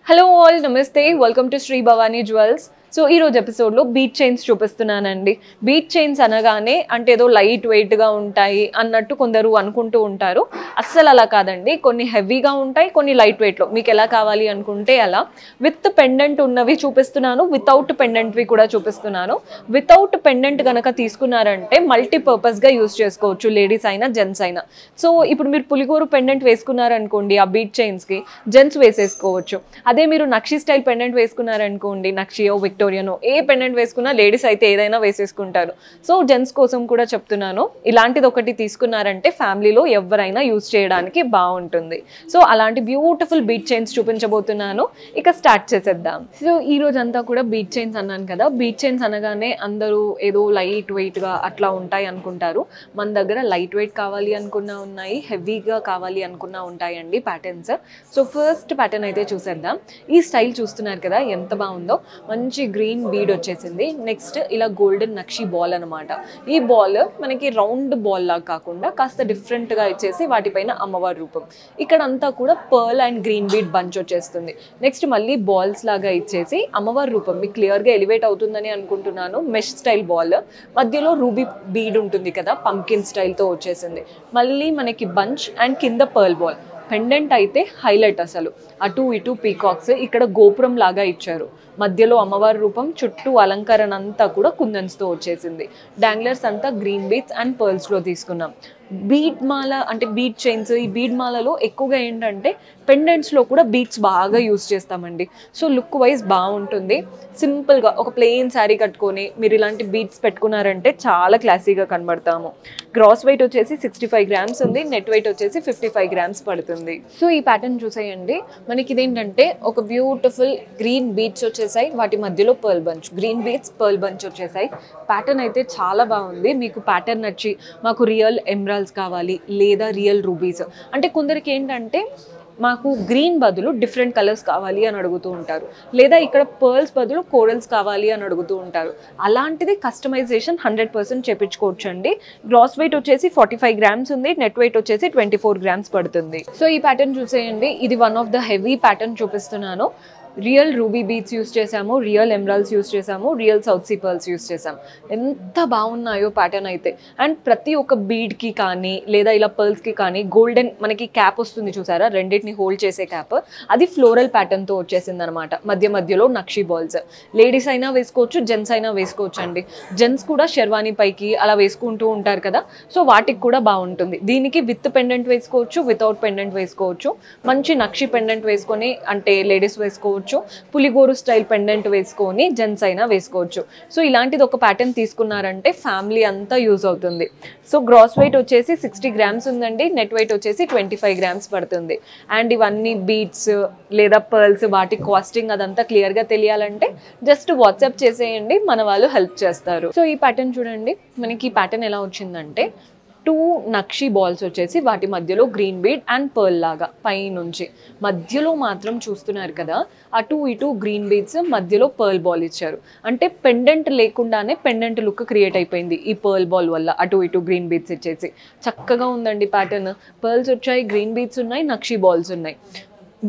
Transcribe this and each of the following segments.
Hello all, Namaste. Welcome to Sri Bhavani Jewels. So ఈ రోజు ఎపిసోడ్లో బీట్ చైన్స్ చూపిస్తున్నానండి. బీట్ చైన్స్ అనగానే అంటే ఏదో లైట్ వెయిట్గా ఉంటాయి అన్నట్టు కొందరు అనుకుంటూ ఉంటారు. అస్సలు అలా కాదండి. కొన్ని హెవీగా ఉంటాయి, కొన్ని లైట్ వెయిట్లో. మీకు ఎలా కావాలి అనుకుంటే అలా. విత్ పెండెంట్ ఉన్నవి చూపిస్తున్నాను, వితౌట్ పెండెంట్వి కూడా చూపిస్తున్నాను. వితౌట్ పెండెంట్ కనుక తీసుకున్నారంటే మల్టీపర్పస్గా యూజ్ చేసుకోవచ్చు, లేడీస్ అయినా జెంట్స్ అయినా. సో ఇప్పుడు మీరు పులిగోరు పెండెంట్ వేసుకున్నారనుకోండి, ఆ బీట్ చైన్స్కి జెంట్స్ వేసేసుకోవచ్చు. అదే మీరు నక్షి స్టైల్ పెండెంట్ వేసుకున్నారనుకోండి, నక్షియో విక్టోరియనో ఏ పెండెంట్ వేసుకున్నా లేడీస్ అయితే ఏదైనా వేసేసుకుంటారు. సో జెంట్స్ కోసం కూడా చెప్తున్నాను, ఇలాంటిది ఒకటి తీసుకున్నారంటే ఫ్యామిలీలో ఎవరైనా యూజ్ చేయడానికి బాగుంటుంది. సో అలాంటి బ్యూటిఫుల్ బీట్ చైన్స్ చూపించబోతున్నాను. ఇక స్టార్ట్ చేసేద్దాం. సో ఈ రోజు అంతా కూడా బీట్ చైన్స్ అన్నాను కదా. బీట్ చైన్స్ అనగానే అందరూ ఏదో లైట్ వెయిట్గా అట్లా ఉంటాయి అనుకుంటారు. మన దగ్గర లైట్ వెయిట్ కావాలి అనుకున్నా ఉన్నాయి, హెవీగా కావాలి అనుకున్నా ఉంటాయండి ప్యాటర్న్స్. సో ఫస్ట్ ప్యాటర్న్ అయితే చూసేద్దాం. ఈ స్టైల్ చూస్తున్నారు కదా ఎంత బాగుందో. మంచి గ్రీన్ బీడ్ వచ్చేసింది. నెక్స్ట్ ఇలా గోల్డెన్ నక్షి బాల్ అనమాట. ఈ బాల్ మనకి రౌండ్ బాల్ లాగా కాకుండా కాస్త డిఫరెంట్గా ఇచ్చేసి వాటిపైన అమ్మవారి రూపం. ఇక్కడ అంతా కూడా pearl and green bead bunch వచ్చేస్తుంది. నెక్స్ట్ మళ్ళీ బాల్స్ లాగా ఇచ్చేసి అమ్మవారి రూపం మీకు క్లియర్గా ఎలివేట్ అవుతుందని అనుకుంటున్నాను. మెష్ స్టైల్ బాల్ మధ్యలో రూబీ బీడ్ ఉంటుంది కదా, పంకిన్ స్టైల్తో వచ్చేసింది. మళ్ళీ మనకి బంచ్ అండ్ కింద పర్ల్ బాల్. పెండెంట్ అయితే హైలైట్ అసలు. అటు ఇటు పీకాక్స్, ఇక్కడ గోపురం లాగా ఇచ్చారు. మధ్యలో అమ్మవారి రూపం, చుట్టూ అలంకరణ అంతా కూడా కుందన్స్తో వచ్చేసింది. డాంగ్లర్స్ అంతా గ్రీన్ బీడ్స్ అండ్ పర్ల్స్లో తీసుకున్నాం. బీడ్ మాల అంటే బీడ్ చైన్స్, ఈ బీడ్ మాలలో ఎక్కువగా ఏంటంటే పెండెంట్స్లో కూడా బీడ్స్ బాగా యూజ్ చేస్తామండి. సో లుక్ వైజ్ బాగుంటుంది. సింపుల్గా ఒక ప్లెయిన్ శారీ కట్టుకొని మీరు ఇలాంటి బీడ్స్ పెట్టుకున్నారంటే చాలా క్లాసీగా కనబడతాము. గ్రాస్ వెయిట్ వచ్చేసి 65 గ్రామ్స్ ఉంది, నెట్ వెయిట్ వచ్చేసి 55 గ్రామ్స్ పడుతుంది. సో ఈ ప్యాటర్న్ చూసేయండి. మనకి ఇదేంటంటే ఒక బ్యూటిఫుల్ గ్రీన్ బీడ్స్ వచ్చేసాయి, వాటి మధ్యలో pearl bunch, green beads pearl bunch వచ్చేసాయి. ప్యాటర్న్ అయితే చాలా బాగుంది. మీకు ప్యాటర్న్ నచ్చి మాకు రియల్ ఎమరాల్డ్స్ కావాలి లేదా రియల్ రూబీస్ అంటే కొందరికి ఏంటంటే మాకు గ్రీన్ బదులు డిఫరెంట్ కలర్స్ కావాలి అని అడుగుతూ ఉంటారు, లేదా ఇక్కడ పర్ల్స్ బదులు కోరల్స్ కావాలి అని అడుగుతూ ఉంటారు. అలాంటిది కస్టమైజేషన్ 100% చేపించుకోవచ్చు అండి. గ్రాస్ వెయిట్ వచ్చేసి 45 గ్రామ్స్ ఉంది, నెట్ వెయిట్ వచ్చేసి 24 గ్రామ్స్ పడుతుంది. సో ఈ ప్యాటర్న్ చూసేయండి. ఇది one of the heavy pattern చూపిస్తున్నాను. రియల్ రూబీ బీడ్స్ యూస్ చేసాము, రియల్ ఎమరాల్డ్స్ యూస్ చేసాము, real South Sea pearls use చేసాము. ఎంత బాగున్నాయో ప్యాటర్న్ అయితే. అండ్ ప్రతి ఒక్క బీడ్కి కానీ లేదా ఇలా పర్ల్స్కి కానీ గోల్డెన్ మనకి క్యాప్ వస్తుంది చూసారా, రెండింటిని హోల్డ్ చేసే క్యాప్, అది ఫ్లోరల్ ప్యాటర్న్తో వచ్చేసింది అనమాట. మధ్య మధ్యలో నక్షి బాల్స్. లేడీస్ అయినా వేసుకోవచ్చు, జెంట్స్ అయినా వేసుకోవచ్చు అండి. జెంట్స్ కూడా షెర్వానీ పైకి అలా వేసుకుంటూ ఉంటారు కదా, సో వాటికి కూడా బాగుంటుంది. దీనికి విత్ పెండెంట్ వేసుకోవచ్చు, వితౌట్ పెండెంట్ వేసుకోవచ్చు. మంచి నక్షి పెండెంట్ వేసుకొని అంటే లేడీస్ వేసుకోవచ్చు, పులిగోరు స్టైల్ పెండెంట్ వేసుకొని జెంట్స్ అయినా వేసుకోవచ్చు. సో ఇలాంటిది ఒక ప్యాటర్న్ తీసుకున్నారంటే ఫ్యామిలీ అంతా యూజ్ అవుతుంది. సో గ్రాస్ వెయిట్ వచ్చేసి 60 గ్రామ్స్ ఉందండి, నెట్ వెయిట్ వచ్చేసి 25 గ్రామ్స్ పడుతుంది. అండ్ ఇవన్నీ బీడ్స్ లేదా పర్ల్స్ వాటి కాస్టింగ్ అదంతా క్లియర్గా తెలియాలంటే జస్ట్ వాట్సాప్ చేసేయండి, మన వాళ్ళు హెల్ప్ చేస్తారు. సో ఈ ప్యాటర్న్ చూడండి. మనకి ఈ ప్యాటర్న్ ఎలా వచ్చిందంటే 2 నక్షి బాల్స్ వచ్చేసి వాటి మధ్యలో గ్రీన్ బీడ్ అండ్ పర్ల్ లాగా పైనుంచి, మధ్యలో మాత్రం చూస్తున్నారు కదా అటు ఇటు గ్రీన్ బీడ్స్, మధ్యలో పర్ల్ బాల్ ఇచ్చారు. అంటే పెండెంట్ లేకుండానే పెండెంట్ లుక్ క్రియేట్ అయిపోయింది ఈ పర్ల్ బాల్ వల్ల. అటు ఇటు గ్రీన్ బీడ్స్ ఇచ్చేసి చక్కగా ఉందండి ప్యాటర్న్. పర్ల్స్ వచ్చాయి, గ్రీన్ బీడ్స్ ఉన్నాయి, నక్షి బాల్స్ ఉన్నాయి.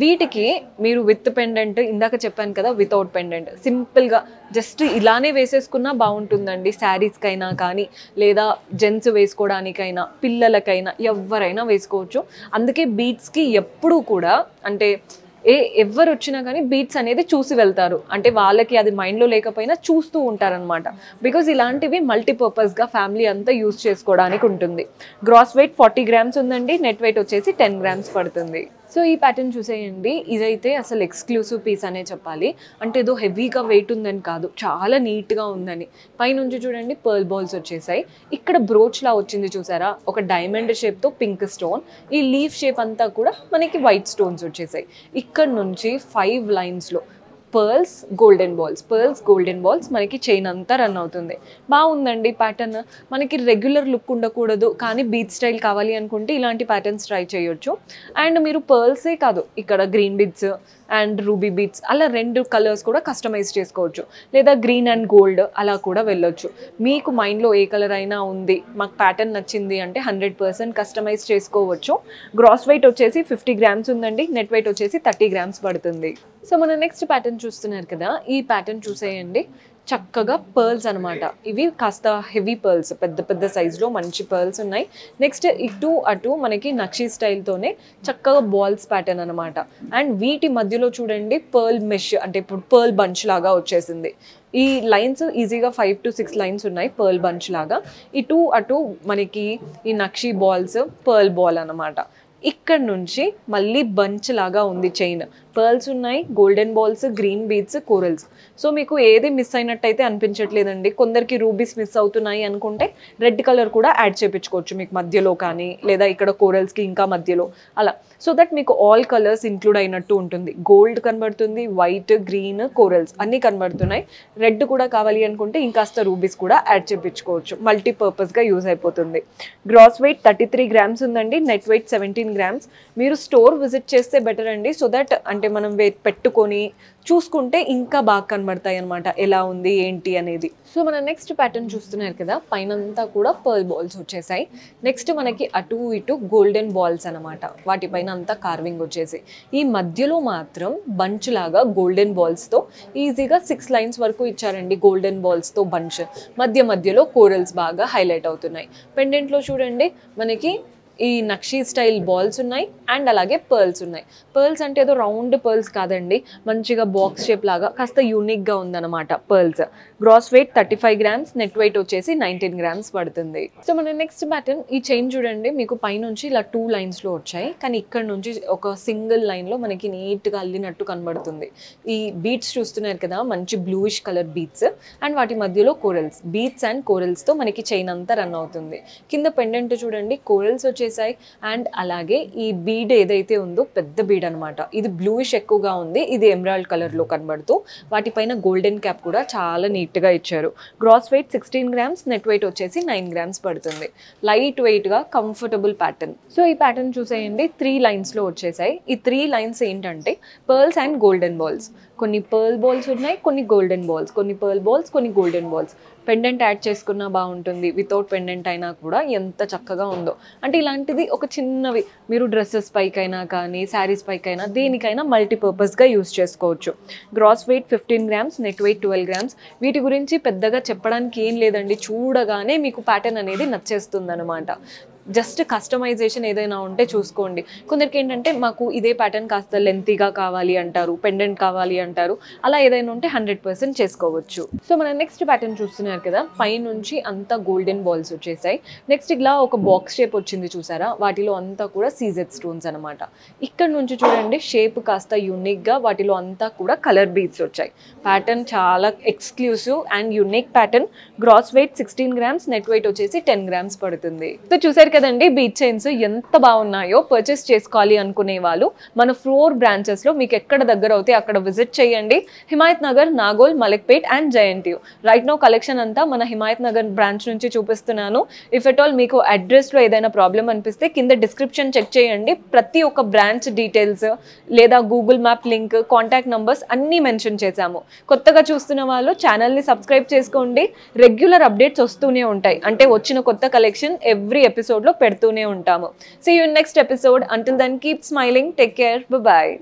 వీటికి మీరు విత్ పెండెంట్, ఇందాక చెప్పాను కదా వితౌట్ పెండెంట్, సింపుల్గా జస్ట్ ఇలానే వేసేసుకున్నా బాగుంటుందండి. శారీస్కైనా కానీ లేదా జెంట్స్ వేసుకోవడానికైనా పిల్లలకైనా ఎవరైనా వేసుకోవచ్చు. అందుకే బీడ్స్కి ఎప్పుడూ కూడా అంటే ఎవరు వచ్చినా కానీ బీడ్స్ అనేది చూసి వెళ్తారు. అంటే వాళ్ళకి అది మైండ్లో లేకపోయినా చూస్తూ ఉంటారనమాట. బికాజ్ ఇలాంటివి మల్టీపర్పస్గా ఫ్యామిలీ అంతా యూజ్ చేసుకోవడానికి ఉంటుంది. గ్రాస్ వెయిట్ 40 గ్రామ్స్ ఉందండి, నెట్ వెయిట్ వచ్చేసి 10 గ్రామ్స్ పడుతుంది. సో ఈ ప్యాటర్న్ చూసేయండి. ఇదైతే అసలు ఎక్స్క్లూసివ్ పీస్ అనే చెప్పాలి. అంటే ఏదో హెవీగా వెయిట్ ఉందని కాదు, చాలా నీట్గా ఉందని. పైనుంచి చూడండి పర్ల్ బాల్స్ వచ్చేసాయి. ఇక్కడ బ్రోచ్లా వచ్చింది చూసారా, ఒక డైమండ్ షేప్తో పింక్ స్టోన్. ఈ లీఫ్ షేప్ అంతా కూడా మనకి వైట్ స్టోన్స్ వచ్చేసాయి. ఇక్కడ నుంచి 5 లైన్స్లో pearls golden balls, pearls golden balls మనకి చైన్ అంతా రన్ అవుతుంది. బాగుందండి ప్యాటర్న్. మనకి రెగ్యులర్ లుక్ ఉండకూడదు కానీ బీచ్ స్టైల్ కావాలి అనుకుంటే ఇలాంటి ప్యాటర్న్స్ ట్రై చేయొచ్చు. అండ్ మీరు పర్ల్సే కాదు, ఇక్కడ green beads and ruby beats అలా 2 కలర్స్ కూడా కస్టమైజ్ చేసుకోవచ్చు. లేదా గ్రీన్ అండ్ గోల్డ్ అలా కూడా వెళ్ళొచ్చు. మీకు మైండ్లో ఏ కలర్ అయినా ఉంది, మాకు ప్యాటర్న్ నచ్చింది అంటే 100% కస్టమైజ్ చేసుకోవచ్చు. గ్రాస్ వెయిట్ వచ్చేసి 50 గ్రామ్స్ ఉందండి, నెట్ వెయిట్ వచ్చేసి 30 గ్రామ్స్ పడుతుంది. సో మన నెక్స్ట్ ప్యాటర్న్ చూస్తున్నారు కదా, ఈ ప్యాటర్న్ చూసేయండి. చక్కగా పర్ల్స్ అనమాట. ఇవి కాస్త హెవీ పర్ల్స్, పెద్ద పెద్ద సైజులో మంచి పర్ల్స్ ఉన్నాయి. నెక్స్ట్ ఇటు అటు మనకి నక్షీ స్టైల్తోనే చక్కగా బాల్స్ ప్యాటర్న్ అనమాట. అండ్ వీటి మధ్యలో చూడండి పర్ల్ మెష్, అంటే ఇప్పుడు పర్ల్ బంచ్ లాగా వచ్చేసింది. ఈ లైన్స్ ఈజీగా 5 to 6 లైన్స్ ఉన్నాయి పర్ల్ బంచ్ లాగా. ఇటు అటు మనకి ఈ నక్షీ బాల్స్, పర్ల్ బాల్ అనమాట. ఇక్కడ నుంచి మళ్ళీ బంచ్ లాగా ఉంది చైన్. పర్ల్స్ ఉన్నాయి, golden balls, green beads, corals. So మీకు ఏది మిస్ అయినట్టయితే అనిపించట్లేదండి. కొందరికి రూబీస్ మిస్ అవుతున్నాయి అనుకుంటే రెడ్ కలర్ కూడా యాడ్ చేయించుకోవచ్చు మీకు మధ్యలో కానీ, లేదా ఇక్కడ కోరల్స్కి ఇంకా మధ్యలో అలా. సో దట్ మీకు ఆల్ కలర్స్ ఇంక్లూడ్ అయినట్టు ఉంటుంది. గోల్డ్ కనబడుతుంది, వైట్, గ్రీన్, కోరల్స్ అన్నీ కనబడుతున్నాయి. రెడ్ కూడా కావాలి అనుకుంటే ఇంకాస్త రూబీస్ కూడా యాడ్ చేయించుకోవచ్చు. మల్టీపర్పస్గా యూజ్ అయిపోతుంది. గ్రాస్ వెయిట్ 33 గ్రామ్స్ ఉందండి, నెట్ వెయిట్ 17 గ్రామ్స్. మీరు స్టోర్ విజిట్ చేస్తే బెటర్ అండి. సో దట్ అంటే మనం పెట్టుకొని చూసుకుంటే ఇంకా బాగా కనబడతాయి అనమాట ఎలా ఉంది ఏంటి అనేది. సో మన నెక్స్ట్ ప్యాటర్న్ చూస్తున్నారు కదా, పైనంతా కూడా పర్ల్ బాల్స్ వచ్చేసాయి. నెక్స్ట్ మనకి అటు ఇటు గోల్డెన్ బాల్స్ అనమాట. వాటిపైన అంతా కార్వింగ్ వచ్చేసి, ఈ మధ్యలో మాత్రం బంచ్ లాగా గోల్డెన్ బాల్స్తో ఈజీగా 6 లైన్స్ వరకు ఇచ్చారండి. గోల్డెన్ బాల్స్తో బంచ్, మధ్యలో కోరల్స్ బాగా హైలైట్ అవుతున్నాయి. పెండెంట్లో చూడండి మనకి ఈ నక్షీ స్టైల్ బాల్స్ ఉన్నాయి అండ్ అలాగే పర్ల్స్ ఉన్నాయి. పర్ల్స్ అంటే ఏదో రౌండ్ పర్ల్స్ కాదండి, మంచిగా బాక్స్ షేప్ లాగా కాస్త యూనిక్గా ఉందన్నమాట pearls. Gross weight 35 grams, net weight వచ్చేసి 19 గ్రామ్స్ పడుతుంది. సో మన నెక్స్ట్ ప్యాటర్న్, ఈ చైన్ చూడండి మీకు పైనుంచి ఇలా 2 లైన్స్లో వచ్చాయి, కానీ ఇక్కడ నుంచి ఒక సింగిల్ లైన్లో మనకి నీట్గా అల్లినట్టు కనబడుతుంది. ఈ బీట్స్ చూస్తున్నారు కదా, మంచి బ్లూయిష్ కలర్ బీట్స్ అండ్ వాటి మధ్యలో కోరల్స్. బీట్స్ అండ్ కోరల్స్తో మనకి చైన్ అంతా రన్ అవుతుంది. కింద పెండెంట్ చూడండి కోరల్స్ వచ్చేసాయి. అండ్ అలాగే ఈ బీడ్ ఏదైతే ఉందో పెద్ద బీడ్ అనమాట, ఇది బ్లూయిష్ ఎక్కువగా ఉంది, ఇది ఎమరాల్డ్ కలర్లో కనబడుతూ వాటిపైన గోల్డెన్ క్యాప్ కూడా చాలా నీట్గా ఇచ్చారు. Gross weight 16 grams, net weight వచ్చేసి 9 గ్రామ్స్ పడుతుంది. లైట్ వెయిట్గా కంఫర్టబుల్ ప్యాటర్న్. సో ఈ ప్యాటర్న్ చూసేయండి 3 లైన్స్లో వచ్చేసాయి. ఈ 3 లైన్స్ ఏంటంటే పర్ల్స్ అండ్ గోల్డెన్ బాల్స్. కొన్ని పర్ల్ బాల్స్ ఉన్నాయి, కొన్ని గోల్డెన్ బాల్స్, కొన్ని పర్ల్ బాల్స్, కొన్ని గోల్డెన్ బాల్స్. పెండెంట్ యాడ్ చేసుకున్నా బాగుంటుంది, వితౌట్ పెండెంట్ అయినా కూడా ఎంత చక్కగా ఉందో. అంటే ఇలాంటిది ఒక చిన్నవి మీరు డ్రెస్సెస్ పైకైనా కానీ, శారీస్ పైకైనా, దేనికైనా మల్టీపర్పస్గా యూజ్ చేసుకోవచ్చు. Gross weight 15 grams, net weight 12 grams. వీటి గురించి పెద్దగా చెప్పడానికి ఏం లేదండి, చూడగానే మీకు ప్యాటర్న్ అనేది నచ్చేస్తుంది అనమాట. జస్ట్ కస్టమైజేషన్ ఏదైనా ఉంటే చూసుకోండి. కొందరికి ఏంటంటే మాకు ఇదే ప్యాటర్న్ కాస్త లెంతీగా కావాలి అంటారు, పెండెంట్ కావాలి అంటారు, అలా ఏదైనా ఉంటే 100% చేసుకోవచ్చు. సో మన నెక్స్ట్ ప్యాటర్న్ చూస్తున్నారు కదా, పైనుంచి అంతా గోల్డెన్ బాల్స్ వచ్చేసాయి. నెక్స్ట్ ఇలా ఒక బాక్స్ షేప్ వచ్చింది చూసారా, వాటిలో అంతా కూడా సీజెడ్ స్టోన్స్ అనమాట. ఇక్కడ నుంచి చూడండి షేప్ కాస్త యూనిక్గా, వాటిలో అంతా కూడా కలర్ బీడ్స్ వచ్చాయి. ప్యాటర్న్ చాలా exclusive and unique pattern. Gross weight 16 grams, net weight వచ్చేసి 10 గ్రామ్స్ పడుతుంది. సో చూసారు కదండి బీట్ చైన్స్ ఎంత బాగున్నాయో. పర్చేస్ చేసుకోవాలి అనుకునే వాళ్ళు మన 4 బ్రాంచెస్లో మీకు ఎక్కడ దగ్గర అవుతే అక్కడ విజిట్ చేయండి. Himayat Nagar, Nagole, Malakpet and JNTU. Right now collection అంతా మన హిమాయత్ నగర్ బ్రాంచ్ నుంచి చూపిస్తున్నాను. ఇఫ్ ఎట్ ఆల్ మీకు అడ్రస్లో ఏదైనా ప్రాబ్లం అనిపిస్తే కింద డిస్క్రిప్షన్ చెక్ చేయండి. ప్రతి ఒక్క బ్రాంచ్ డీటెయిల్స్ లేదా Google map link, contact numbers అన్నీ మెన్షన్ చేశాము. కొత్తగా చూస్తున్న వాళ్ళు ఛానల్ని సబ్స్క్రైబ్ చేసుకోండి. రెగ్యులర్ అప్డేట్స్ వస్తూనే ఉంటాయి, అంటే వచ్చిన కొత్త కలెక్షన్ ఎవ్రీ ఎపిసోడ్ లో పెడుతూనే ఉంటాము. See you in next episode. Until then, keep smiling. Take care. Bye bye.